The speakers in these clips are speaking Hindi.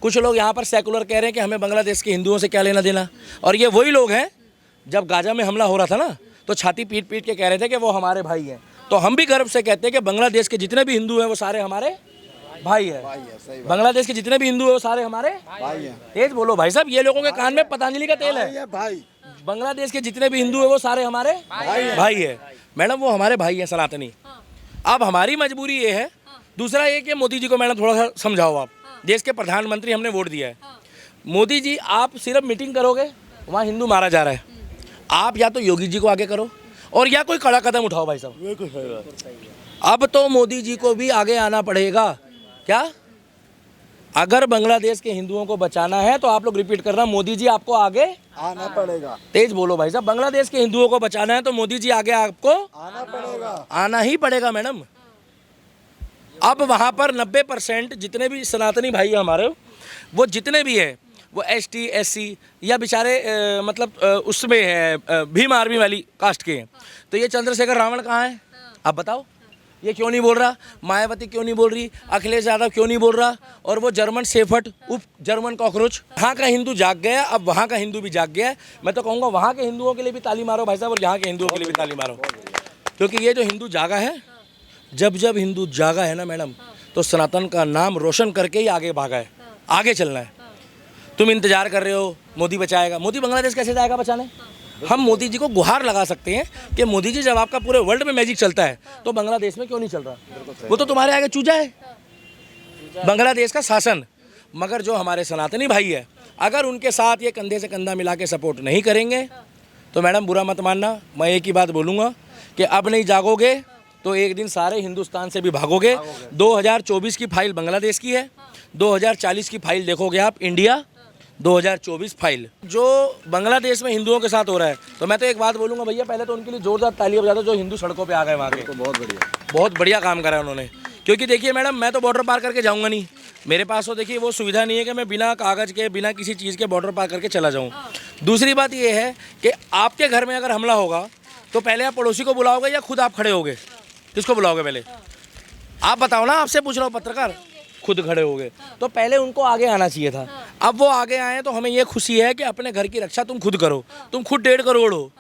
कुछ लोग यहाँ पर सेकुलर कह रहे हैं कि हमें बांग्लादेश के हिंदुओं से क्या लेना देना। और ये वही लोग हैं जब गाजा में हमला हो रहा था ना, तो छाती पीट पीट के कह रहे थे कि वो हमारे भाई हैं। तो हम भी गर्व से कहते हैं कि बांग्लादेश के जितने भी हिंदू हैं वो सारे हमारे भाई हैं। बांग्लादेश के जितने भी हिंदू हैं वो सारे हमारे भाई हैं। तेज बोलो भाई साहब, ये लोगों के कान में पतंजलि का तेल है भाई। बांग्लादेश के जितने भी हिंदू हैं वो सारे हमारे भाई है। मैडम वो हमारे भाई हैं सनातनी। अब हमारी मजबूरी ये है, दूसरा ये कि मोदी जी को मैडम थोड़ा सा समझाओ। आप देश के प्रधानमंत्री, हमने वोट दिया है। मोदी जी आप सिर्फ मीटिंग करोगे, वहाँ हिंदू मारा जा रहा है। आप या तो योगी जी को आगे करो और या कोई कड़ा कदम उठाओ भाई साहब। अब तो मोदी जी को भी आगे आना पड़ेगा। क्या अगर बांग्लादेश के हिंदुओं को बचाना है तो आप लोग रिपीट करना, मोदी जी आपको आगे आना पड़ेगा। तेज बोलो भाई साहब, बांग्लादेश के हिंदुओं को बचाना है तो मोदी जी आगे आपको आना पड़ेगा, आना ही पड़ेगा मैडम। अब वहाँ पर 90% जितने भी सनातनी भाई हैं हमारे, वो जितने भी है वो ST SC या बेचारे मतलब उसमें है भीम आर्मी वाली कास्ट के हैं। तो ये चंद्रशेखर रावण कहाँ है आप बताओ? ये क्यों नहीं बोल रहा? मायावती क्यों नहीं बोल रही? अखिलेश यादव क्यों नहीं बोल रहा? और वो जर्मन शेफर्ड, उप जर्मन कॉकरोच, वहाँ का हिंदू जाग गया। अब वहाँ का हिंदू भी जाग गया है। मैं तो कहूँगा वहाँ के हिंदुओं के लिए भी ताली मारो भाई साहब, और यहाँ के हिंदुओं के लिए भी ताली मारो। क्योंकि ये जो हिंदू जागा है, जब जब हिंदू जागा है ना मैडम, तो सनातन का नाम रोशन करके ही आगे भागा है, आगे चलना है। तुम इंतजार कर रहे हो मोदी बचाएगा, मोदी बांग्लादेश कैसे जाएगा बचाने? हम मोदी जी को गुहार लगा सकते हैं कि मोदी जी जब आपका पूरे वर्ल्ड में मैजिक चलता है तो बांग्लादेश में क्यों नहीं चल रहा? वो तो तुम्हारे आगे चूजा है, बांग्लादेश का शासन। मगर जो हमारे सनातनी भाई है, अगर उनके साथ ये कंधे से कंधा मिला के सपोर्ट नहीं करेंगे तो मैडम बुरा मत मानना, मैं एक ही बात बोलूँगा कि अब नहीं जागोगे तो एक दिन सारे हिंदुस्तान से भी भागोगे। 2024 की फाइल बांग्लादेश की है, 2040 की फाइल देखोगे आप इंडिया, 2024 फाइल जो बांग्लादेश में हिंदुओं के साथ हो रहा है। तो मैं तो एक बात बोलूँगा भैया, पहले तो उनके लिए जोरदार तालियां बजा दो जो हिंदू सड़कों पे आ गए वहाँ के। तो बहुत बढ़िया काम करा उन्होंने। क्योंकि देखिए मैडम, मैं तो बॉर्डर पार करके जाऊँगा नहीं, मेरे पास तो देखिए वो सुविधा नहीं है कि मैं बिना कागज़ के, बिना किसी चीज़ के बॉर्डर पार करके चला जाऊँ। दूसरी बात ये है कि आपके घर में अगर हमला होगा तो पहले आप पड़ोसी को बुलाओगे या खुद आप खड़े होगे? किसको बुलाओगे पहले आप बताओ ना? आपसे पूछ रहा हूँ पत्रकार, खुद खड़े हो गए तो पहले उनको आगे आना चाहिए था। अब वो आगे आए तो हमें ये खुशी है कि अपने घर की रक्षा तुम खुद करो। तुम खुद 1.5 करोड़ हो,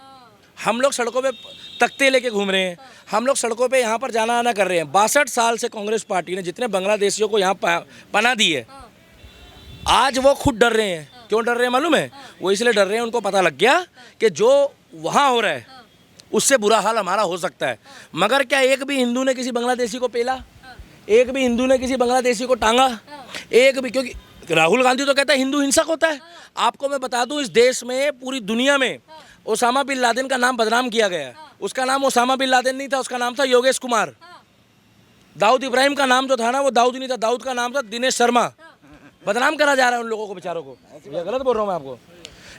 हम लोग सड़कों पे तख्ते लेके घूम रहे हैं, हम लोग सड़कों पे यहाँ पर जाना आना कर रहे हैं। 62 साल से कांग्रेस पार्टी ने जितने बांग्लादेशियों को यहाँ पनाह दी है, आज वो खुद डर रहे हैं। क्यों डर रहे हैं मालूम है? वो इसलिए डर रहे हैं, उनको पता लग गया कि जो वहाँ हो रहा है उससे बुरा हाल हमारा हो सकता है। मगर क्या एक भी हिंदू ने किसी बांग्लादेशी को पेला? एक भी हिंदू ने किसी बांग्लादेशी को टांगा? एक भी? क्योंकि राहुल गांधी तो कहता है हिंदू हिंसक होता है। आपको मैं बता दूं, इस देश में, पूरी दुनिया में ओसामा बिन लादेन का नाम बदनाम किया गया है। उसका नाम ओसामा बिन लादेन नहीं था, उसका नाम था योगेश कुमार। दाऊद इब्राहिम का नाम जो था ना, वो दाऊद नहीं था, दाऊद का नाम था दिनेश शर्मा। बदनाम करा जा रहा है उन लोगों को, बेचारों को। ये गलत बोल रहा हूँ मैं आपको?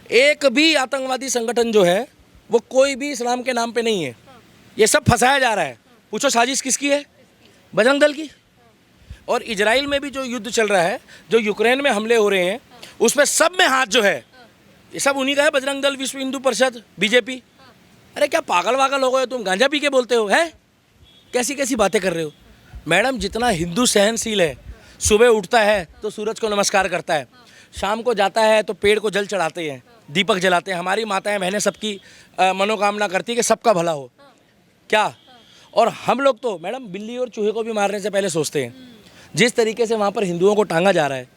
एक भी आतंकवादी संगठन जो है वो कोई भी इस्लाम के नाम पे नहीं है। ये सब फंसाया जा रहा है। पूछो साजिश किसकी है? बजरंग दल की। और इजराइल में भी जो युद्ध चल रहा है, जो यूक्रेन में हमले हो रहे हैं, उसमें सब में हाथ जो है ये सब उन्हीं का है। बजरंग दल, विश्व हिंदू परिषद, बीजेपी। अरे क्या पागल वागल हो गए तुम? गांजा पी के बोलते हो? है कैसी कैसी बातें कर रहे हो मैडम? जितना हिंदू सहनशील है, सुबह उठता है तो सूरज को नमस्कार करता है, शाम को जाता है तो पेड़ को जल चढ़ाते हैं, दीपक जलाते हैं। हमारी माताएं बहनें सबकी मनोकामना करती है कि सबका भला हो। क्या? और हम लोग तो मैडम बिल्ली और चूहे को भी मारने से पहले सोचते हैं। जिस तरीके से वहाँ पर हिंदुओं को टांगा जा रहा है,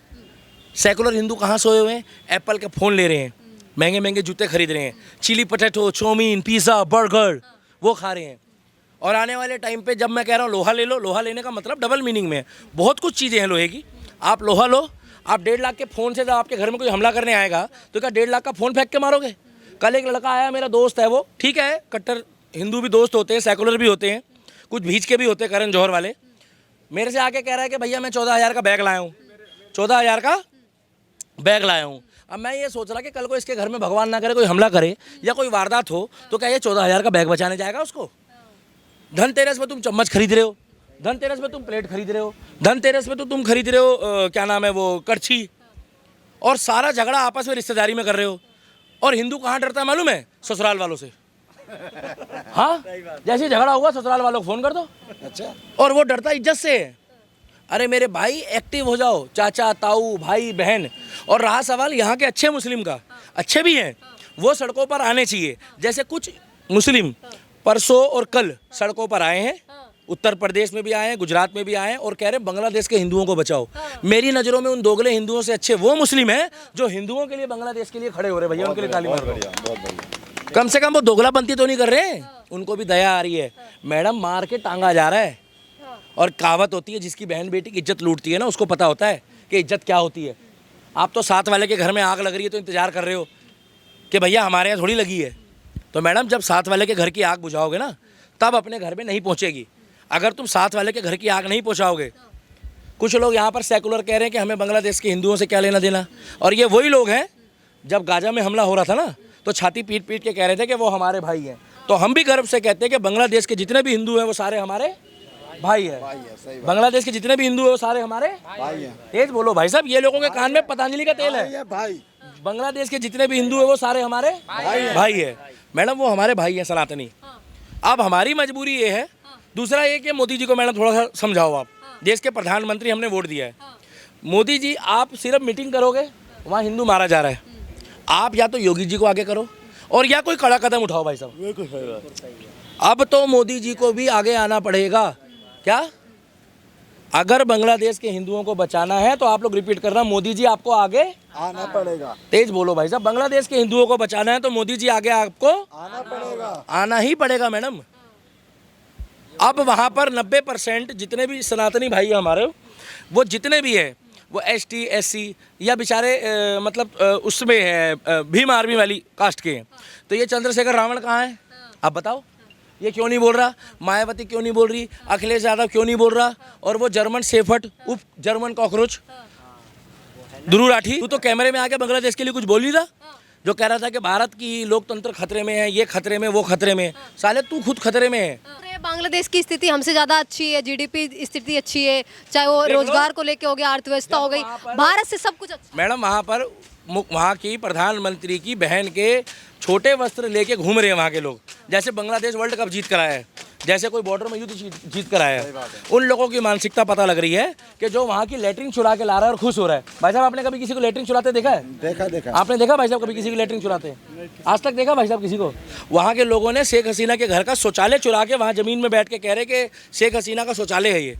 सेकुलर हिंदू कहाँ सोए हुए हैं? एप्पल के फ़ोन ले रहे हैं, महंगे महंगे जूते खरीद रहे हैं, chilli potato, chow mein, pizza, burger वो खा रहे हैं। और आने वाले टाइम पे जब मैं कह रहा हूँ लोहा ले लो, लोहा लेने का मतलब डबल मीनिंग में है। बहुत कुछ चीज़ें हैं लोहे की। आप लोहा लो, आप 1.5 लाख के फ़ोन से जब आपके घर में कोई हमला करने आएगा तो क्या 1.5 लाख का फ़ोन फेंक के मारोगे? कल एक लड़का आया, मेरा दोस्त है वो, ठीक है, कट्टर हिंदू भी दोस्त होते हैं, सेकुलर भी होते हैं, कुछ भीच के भी होते हैं, करण जौहर वाले। मेरे से आके कह रहा है कि भैया मैं 14,000 का बैग लाया हूँ, 14,000 का बैग लाया हूँ। अब मैं ये सोच रहा कि कल को इसके घर में भगवान ना करे कोई हमला करे या कोई वारदात हो तो क्या ये 14,000 का बैग बचाने जाएगा उसको? धनतेरस में तुम चम्मच खरीद रहे हो, धनतेरस में तुम प्लेट खरीद रहे हो, धनतेरस में तो तुम खरीद रहे हो क्या नाम है वो, कड़छी, और सारा झगड़ा आपस में रिश्तेदारी में कर रहे हो। और हिंदू कहाँ डरता है मालूम है? ससुराल वालों से। हाँ, जैसे झगड़ा हुआ ससुराल वालों को फ़ोन कर दो। अच्छा। और वो डरता इज्जत से है। अरे मेरे भाई एक्टिव हो जाओ, चाचा ताऊ भाई बहन। और रहा सवाल यहाँ के अच्छे मुस्लिम का, अच्छे भी हैं, वो सड़कों पर आने चाहिए। जैसे कुछ मुस्लिम परसों और कल सड़कों पर आए हैं, उत्तर प्रदेश में भी आए हैं, गुजरात में भी आए हैं, और कह रहे हैं बांग्लादेश के हिंदुओं को बचाओ। मेरी नज़रों में उन दोगले हिंदुओं से अच्छे वो मुस्लिम हैं जो हिंदुओं के लिए बांग्लादेश के लिए खड़े हो रहे हैं। भैया उनके लिए ताली मारो। बहुत बढ़िया। कम से कम वो दोगलापंथी तो नहीं कर रहे हैं, उनको भी दया आ रही है। मैडम मार के टांगा जा रहा है। और कहावत होती है, जिसकी बहन बेटी की इज्जत लूटती है ना, उसको पता होता है कि इज्जत क्या होती है। आप तो साथ वाले के घर में आग लग रही है तो इंतजार कर रहे हो कि भैया हमारे यहाँ थोड़ी लगी है। तो मैडम जब साथ वाले के घर की आग बुझाओगे ना, तब अपने घर में नहीं पहुँचेगी। अगर तुम साथ वाले के घर की आग नहीं पहुँचाओगे, कुछ लोग यहाँ पर सेकुलर कह रहे हैं कि हमें बांग्लादेश के हिंदुओं से क्या लेना देना। और ये वही लोग हैं, जब गाजा में हमला हो रहा था ना, तो छाती पीट पीट के कह रहे थे कि वो हमारे भाई हैं। तो हम भी गर्व से कहते हैं कि बांग्लादेश के जितने भी हिंदू हैं वो सारे हमारे भाई है। बांग्लादेश के जितने भी हिंदू है वो सारे हमारे भाई है। तेज बोलो भाई साहब, ये लोगों के कान में पतंजलि का तेल है। भाई बांग्लादेश के जितने भी हिंदू है वो सारे हमारे भाई है। मैडम वो हमारे भाई है सनातनी। अब हमारी मजबूरी ये है, दूसरा ये कि मोदी जी को मैडम थोड़ा सा समझाओ। आप देश के प्रधानमंत्री, हमने वोट दिया है। मोदी जी आप सिर्फ मीटिंग करोगे, वहाँ हिंदू मारा जा रहा है। आप या तो योगी जी को आगे करो और या कोई कड़ा कदम उठाओ भाई साहब। अब तो मोदी जी को भी आगे आना पड़ेगा। क्या अगर बांग्लादेश के हिंदुओं को बचाना है तो आप लोग रिपीट करना, मोदी जी आपको आगे आना पड़ेगा। तेज बोलो भाई साहब। बांग्लादेश के हिंदुओं को बचाना है तो मोदी जी आगे आपको आना पड़ेगा। आना ही पड़ेगा मैडम। अब वहाँ पर 90% जितने भी सनातनी भाई हैं हमारे, वो जितने भी हैं वो ST SC या बेचारे मतलब उसमें है भीम आर्मी वाली कास्ट के हैं। तो ये चंद्रशेखर रावण कहाँ है? आप बताओ, ये क्यों नहीं बोल रहा? मायावती क्यों नहीं बोल रही? अखिलेश यादव क्यों नहीं बोल रहा? और वो जर्मन शेफर्ड, उप जर्मन कॉकरोच ध्रुव राठी, तू तो कैमरे में आके बांग्लादेश के लिए कुछ बोल नहीं था, जो कह रहा था कि भारत की लोकतंत्र खतरे में है, ये खतरे में, वो खतरे में। साले तू खुद खतरे में है। बांग्लादेश की स्थिति हमसे ज़्यादा अच्छी है, GDP स्थिति अच्छी है, चाहे वो रोजगार को लेके हो गया, अर्थव्यवस्था हो गई, भारत से सब कुछ अच्छा। मैडम वहाँ पर वहाँ की प्रधानमंत्री की बहन के छोटे वस्त्र लेके घूम रहे हैं वहाँ के लोग, जैसे बांग्लादेश वर्ल्ड कप जीत कर आया है, जैसे कोई बॉर्डर में युद्ध जीत कर आया है। उन लोगों की मानसिकता पता लग रही है कि जो वहाँ की लेटरिन चुरा के ला रहा है और खुश हो रहा है। भाई साहब आपने कभी किसी को लेटरिन चुराते देखा है? देखा। आपने देखा भाई साहब कभी किसी की लेटरिन चुराते? आज तक देखा भाई साहब किसी को? वहाँ के लोगों ने शेख हसीना के घर का शौचालय चुरा के वहाँ जमीन में बैठ के कह रहे कि शेख हसीना का शौचालय है ये,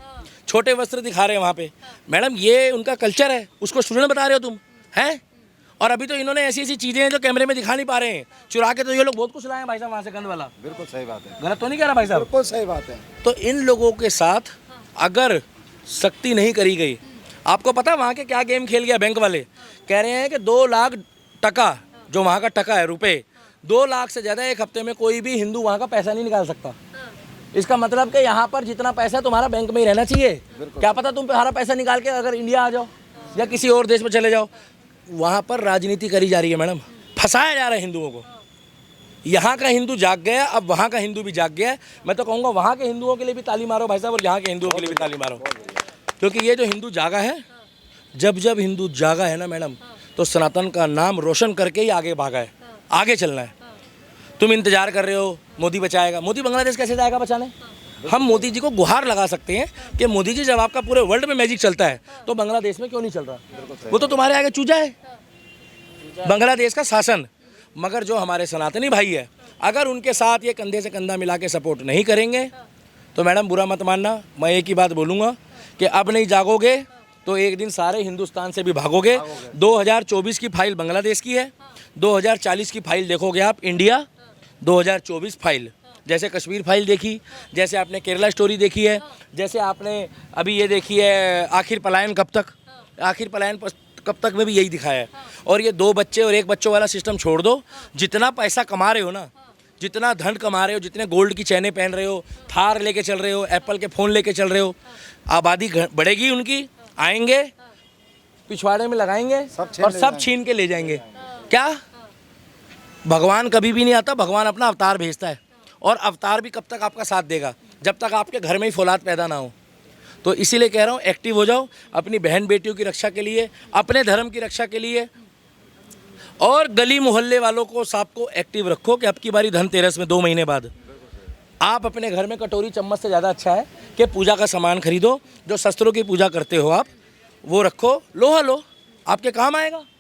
छोटे वस्त्र दिखा रहे हैं वहाँ पे। मैडम ये उनका कल्चर है, उसको स्टूडेंट बता रहे हो तुम हैं? और अभी तो इन्होंने ऐसी ऐसी चीजें हैं जो कैमरे में दिखा नहीं पा रहे हैं, चुरा के तो ये लोग बहुत कुछ लाए हैं भाई साहब वहाँ से गंद वाला। बिल्कुल सही बात है। गलत तो नहीं कह रहा भाई साहब? बिल्कुल सही बात है। तो इन लोगों के साथ अगर सख्ती नहीं करी गई, आपको पता वहाँ के क्या गेम खेल गया बैंक वाले? कह रहे हैं कि 2 लाख टका, जो वहाँ का टका है रुपए, 2 लाख से ज़्यादा एक हफ्ते में कोई भी हिंदू वहाँ का पैसा नहीं निकाल सकता। इसका मतलब कि यहाँ पर जितना पैसा तुम्हारा बैंक में ही रहना चाहिए। क्या पता तुम तुम्हारा पैसा निकाल के अगर इंडिया आ जाओ या किसी और देश में चले जाओ। वहाँ पर राजनीति करी जा रही है मैडम, फंसाया जा रहा है हिंदुओं को। यहाँ का हिंदू जाग गया, अब वहाँ का हिंदू भी जाग गया है। मैं तो कहूँगा वहाँ के हिंदुओं के लिए भी ताली मारो भाई साहब, और यहाँ के हिंदुओं के लिए भी ताली मारो, क्योंकि ये जो हिंदू जागा है, जब हिंदू जागा है ना मैडम, तो सनातन का नाम रोशन करके ही आगे भागा है, आगे चलना है। तुम इंतजार कर रहे हो मोदी बचाएगा, मोदी बांग्लादेश कैसे जाएगा बचाने? हम मोदी जी को गुहार लगा सकते हैं कि मोदी जी जब आपका पूरे वर्ल्ड में मैजिक चलता है तो बांग्लादेश में क्यों नहीं चल रहा? वो तो तुम्हारे आगे चूजा है, बांग्लादेश का शासन। मगर जो हमारे सनातनी भाई है, अगर उनके साथ ये कंधे से कंधा मिला के सपोर्ट नहीं करेंगे तो मैडम बुरा मत मानना, मैं एक ही बात बोलूँगा कि अब नहीं जागोगे तो एक दिन सारे हिंदुस्तान से भी भागोगे। 2024 की फाइल बांग्लादेश की है, 2040 की फाइल देखोगे आप इंडिया, 2024 फाइल, जैसे कश्मीर फाइल देखी, जैसे आपने केरला स्टोरी देखी है, जैसे आपने अभी ये देखी है आखिर पलायन कब तक, आखिर पलायन कब तक में भी यही दिखाया है। और ये 2 बच्चे और 1 बच्चों वाला सिस्टम छोड़ दो। जितना पैसा कमा रहे हो ना, जितना धन कमा रहे हो, जितने गोल्ड की चैनें पहन रहे हो, थार लेके चल रहे हो, एप्पल के फ़ोन लेके चल रहे हो, आबादी बढ़ेगी उनकी, आएंगे पिछवाड़े में लगाएंगे और सब छीन के ले जाएंगे। क्या भगवान कभी भी नहीं आता, भगवान अपना अवतार भेजता है, और अवतार भी कब तक आपका साथ देगा? जब तक आपके घर में ही फौलाद पैदा ना हो। तो इसीलिए कह रहा हूँ एक्टिव हो जाओ अपनी बहन बेटियों की रक्षा के लिए, अपने धर्म की रक्षा के लिए, और गली मोहल्ले वालों को सबको एक्टिव रखो कि अब की बारी धनतेरस में 2 महीने बाद आप अपने घर में कटोरी चम्मच से ज़्यादा अच्छा है कि पूजा का सामान खरीदो, जो शस्त्रों की पूजा करते हो आप वो रखो, लोहा लो, आपके काम आएगा।